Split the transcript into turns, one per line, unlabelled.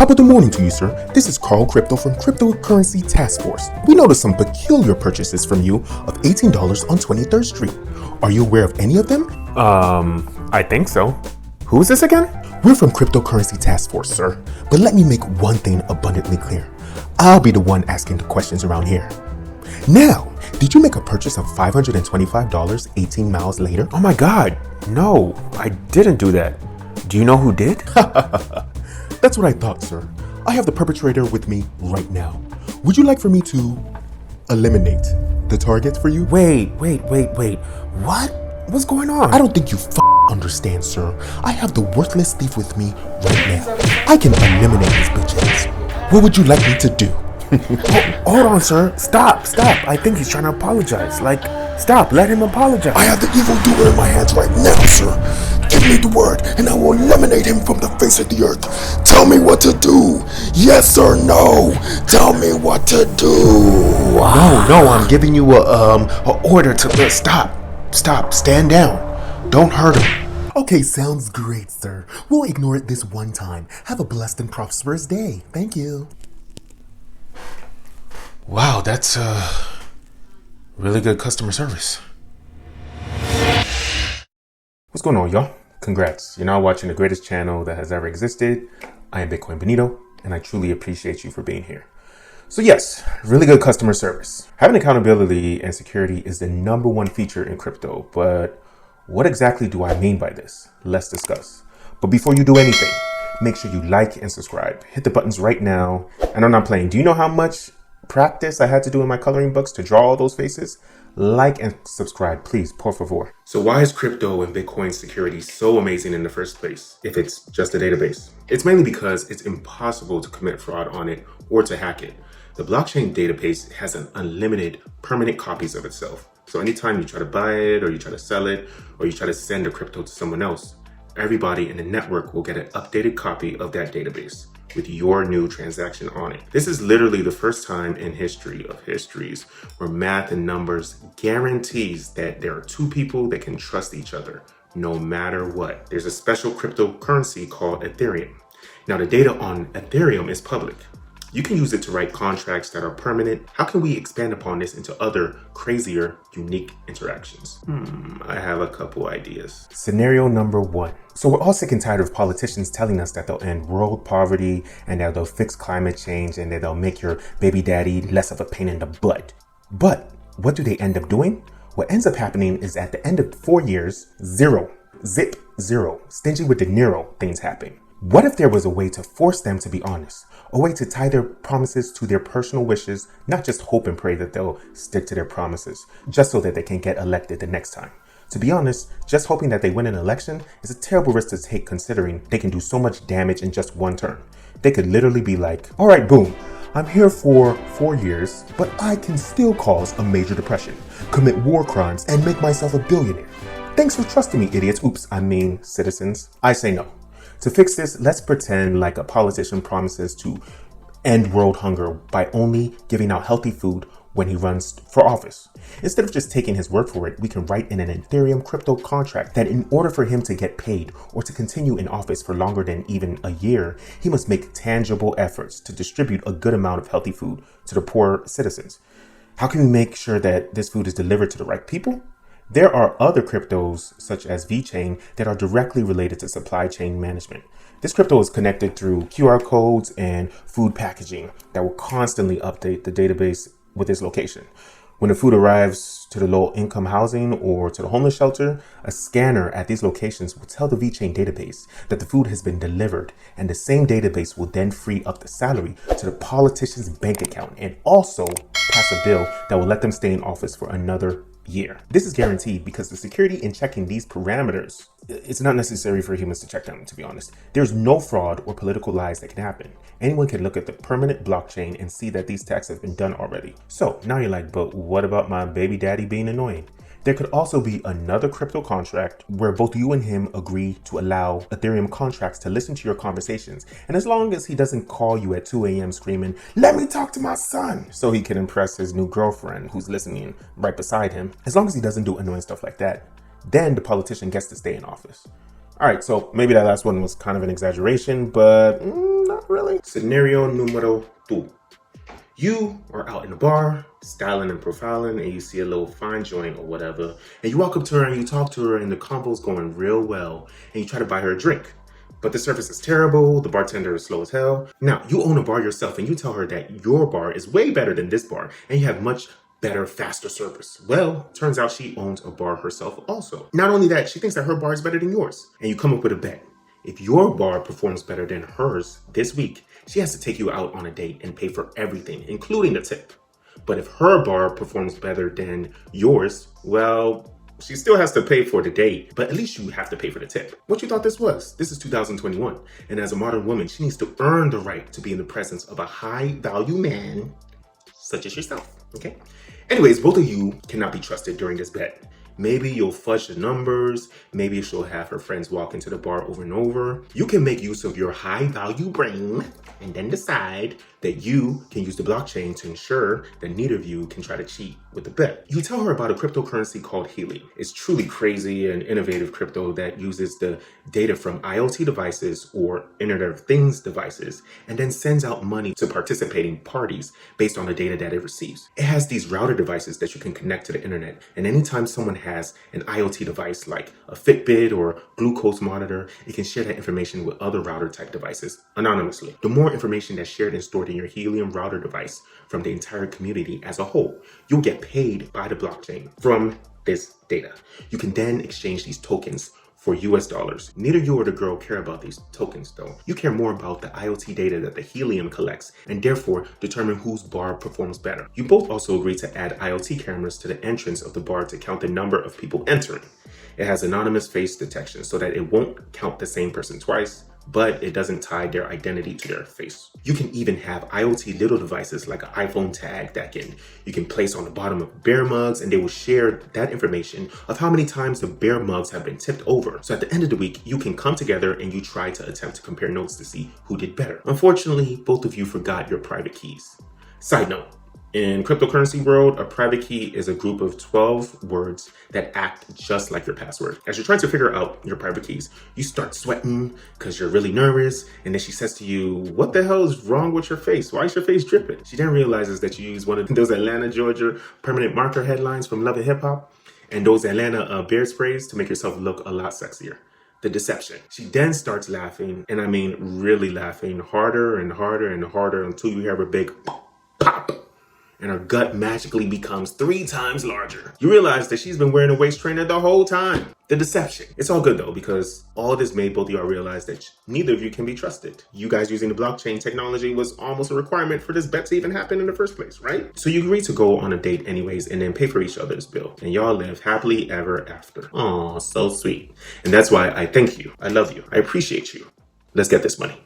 Top of the morning to you, sir. This is Carl Crypto from Cryptocurrency Task Force. We noticed some peculiar purchases from you of $18 on 23rd Street. Are you aware of any of them?
I think so. Who is this again?
We're from Cryptocurrency Task Force, sir. But let me make one thing abundantly clear. I'll be the one asking the questions around here. Now, did you make a purchase of $525 18 miles later?
Oh my god, no, I didn't do that. Do you know who did?
That's what I thought, sir. I have the perpetrator with me right now. Would you like for me to eliminate the target for you?
Wait. What? What's going on?
I don't think you understand, sir. I have the worthless thief with me right now. I can eliminate his bitch ass. What would you like me to do?
Hold on, sir. Stop. I think he's trying to apologize. Stop. Let him apologize.
I have the evildoer in my hands right now, sir. Give me the word, and I will eliminate him from the face of the earth. Tell me what to do. Yes or no? Tell me what to do.
No, I'm giving you a order to stop. Stand down. Don't hurt him.
Okay, sounds great, sir. We'll ignore it this one time. Have a blessed and prosperous day. Thank you.
Wow, that's really good customer service. What's going on, y'all? Congrats. You're now watching the greatest channel that has ever existed. I am Bitcoin Benito, and I truly appreciate you for being here. So yes, really good customer service. Having accountability and security is the #1 feature in crypto, but what exactly do I mean by this? Let's discuss. But before you do anything, make sure you like and subscribe. Hit the buttons right now. And I'm not playing. Do you know how much practice I had to do in my coloring books to draw all those faces? Like and subscribe, please, por favor. So why is crypto and Bitcoin security so amazing in the first place, if it's just a database? It's mainly because it's impossible to commit fraud on it or to hack it. The blockchain database has an unlimited permanent copies of itself. So anytime you try to buy it, or you try to sell it, or you try to send a crypto to someone else, everybody in the network will get an updated copy of that database with your new transaction on it. This is literally the first time in history of histories where math and numbers guarantees that there are two people that can trust each other no matter what. There's a special cryptocurrency called Ethereum. Now the data on Ethereum is public. You can use it to write contracts that are permanent. How can we expand upon this into other crazier, unique interactions? I have a couple ideas. Scenario number 1. So we're all sick and tired of politicians telling us that they'll end world poverty and that they'll fix climate change and that they'll make your baby daddy less of a pain in the butt. But what do they end up doing? What ends up happening is at the end of 4 years, zero, stingy with De Niro things happen. What if there was a way to force them to be honest? A way to tie their promises to their personal wishes, not just hope and pray that they'll stick to their promises, just so that they can get elected the next time. To be honest, just hoping that they win an election is a terrible risk to take considering they can do so much damage in just one term. They could literally be like, all right, boom, I'm here for 4 years, but I can still cause a major depression, commit war crimes, and make myself a billionaire. Thanks for trusting me, idiots. Oops, I mean citizens. I say no. To fix this, let's pretend like a politician promises to end world hunger by only giving out healthy food when he runs for office. Instead of just taking his word for it, we can write in an Ethereum crypto contract that in order for him to get paid or to continue in office for longer than even a year, he must make tangible efforts to distribute a good amount of healthy food to the poor citizens. How can we make sure that this food is delivered to the right people? There are other cryptos, such as VeChain, that are directly related to supply chain management. This crypto is connected through QR codes and food packaging that will constantly update the database with its location. When the food arrives to the low-income housing or to the homeless shelter, a scanner at these locations will tell the VeChain database that the food has been delivered, and the same database will then free up the salary to the politician's bank account and also pass a bill that will let them stay in office for another year. This is guaranteed because the security in checking these parameters, it's not necessary for humans to check them, to be honest. There's no fraud or political lies that can happen. Anyone can look at the permanent blockchain and see that these taxes have been done already. So now you're like, but what about my baby daddy being annoying? There could also be another crypto contract where both you and him agree to allow Ethereum contracts to listen to your conversations. And as long as he doesn't call you at 2 a.m. screaming, let me talk to my son, so he can impress his new girlfriend who's listening right beside him. As long as he doesn't do annoying stuff like that, then the politician gets to stay in office. All right, so maybe that last one was kind of an exaggeration, but
Not really.
Scenario numero two. You are out in the bar, styling and profiling, and you see a little fine joint or whatever, and you walk up to her and you talk to her, and the convo's going real well, and you try to buy her a drink. But the service is terrible, the bartender is slow as hell. Now, you own a bar yourself, and you tell her that your bar is way better than this bar, and you have much better, faster service. Well, turns out she owns a bar herself also. Not only that, she thinks that her bar is better than yours, and you come up with a bet. If your bar performs better than hers this week, she has to take you out on a date and pay for everything, including the tip. But if her bar performs better than yours, well, she still has to pay for the date, but at least you have to pay for the tip. What you thought this was? This is 2021, and as a modern woman, she needs to earn the right to be in the presence of a high-value man such as yourself, okay? Anyways, both of you cannot be trusted during this bet. Maybe you'll fudge the numbers. Maybe she'll have her friends walk into the bar over and over. You can make use of your high value brain and then decide that you can use the blockchain to ensure that neither of you can try to cheat with the bet. You tell her about a cryptocurrency called Helium. It's truly crazy and innovative crypto that uses the data from IoT devices or Internet of Things devices and then sends out money to participating parties based on the data that it receives. It has these router devices that you can connect to the internet, and anytime someone has an IoT device like a Fitbit or glucose monitor, it can share that information with other router type devices anonymously. The more information that's shared and stored in your Helium router device from the entire community as a whole, you'll get paid by the blockchain from this data. You can then exchange these tokens for US dollars. Neither you or the girl care about these tokens though. You care more about the IoT data that the Helium collects and therefore determine whose bar performs better. You both also agree to add IoT cameras to the entrance of the bar to count the number of people entering. It has anonymous face detection so that it won't count the same person twice, but it doesn't tie their identity to their face. You can even have IoT little devices like an iPhone tag that you can place on the bottom of beer mugs, and they will share that information of how many times the beer mugs have been tipped over. So at the end of the week, you can come together and you try to attempt to compare notes to see who did better. Unfortunately, both of you forgot your private keys. Side note, in cryptocurrency world, a private key is a group of 12 words that act just like your password. As you're trying to figure out your private keys, you start sweating because you're really nervous. And then she says to you, what the hell is wrong with your face? Why is your face dripping? She then realizes that you use one of those Atlanta, Georgia permanent marker headlines from Love and Hip Hop and those Atlanta beard sprays to make yourself look a lot sexier. The deception. She then starts laughing, and I mean really laughing, harder and harder and harder until you hear a big pop. And her gut magically becomes 3 times larger. You realize that she's been wearing a waist trainer the whole time. The deception. It's all good though, because all this made both of y'all realize that neither of you can be trusted. You guys using the blockchain technology was almost a requirement for this bet to even happen in the first place, right? So you agree to go on a date anyways and then pay for each other's bill. And y'all live happily ever after. Aw, so sweet. And that's why I thank you. I love you. I appreciate you. Let's get this money.